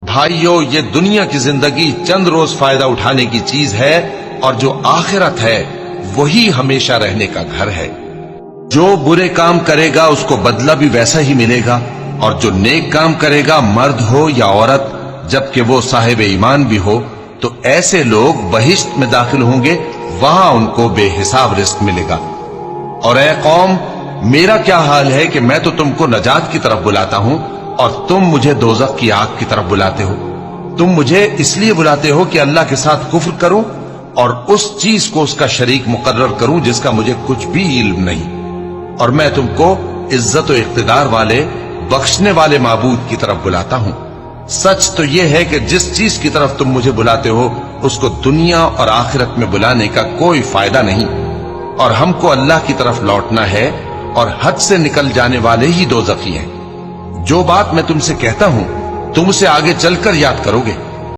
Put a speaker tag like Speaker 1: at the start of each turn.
Speaker 1: بھائیو، یہ دنیا کی زندگی چند روز فائدہ اٹھانے کی چیز ہے، اور جو آخرت ہے وہی ہمیشہ رہنے کا گھر ہے۔ جو برے کام کرے گا اس کو بدلہ بھی ویسا ہی ملے گا، اور جو نیک کام کرے گا، مرد ہو یا عورت، جبکہ وہ صاحب ایمان بھی ہو، تو ایسے لوگ بہشت میں داخل ہوں گے، وہاں ان کو بے حساب رزق ملے گا۔ اور اے قوم، میرا کیا حال ہے کہ میں تو تم کو نجات کی طرف بلاتا ہوں، اور تم مجھے دوزخ کی آگ کی طرف بلاتے ہو۔ تم مجھے اس لیے بلاتے ہو کہ اللہ کے ساتھ کفر کروں اور اس چیز کو اس کا شریک مقرر کروں جس کا مجھے کچھ بھی علم نہیں، اور میں تم کو عزت و اقتدار والے، بخشنے والے معبود کی طرف بلاتا ہوں۔ سچ تو یہ ہے کہ جس چیز کی طرف تم مجھے بلاتے ہو اس کو دنیا اور آخرت میں بلانے کا کوئی فائدہ نہیں، اور ہم کو اللہ کی طرف لوٹنا ہے، اور حد سے نکل جانے والے ہی دوزخی ہیں۔ جو بات میں تم سے کہتا ہوں تم اسے آگے چل کر یاد کرو گے۔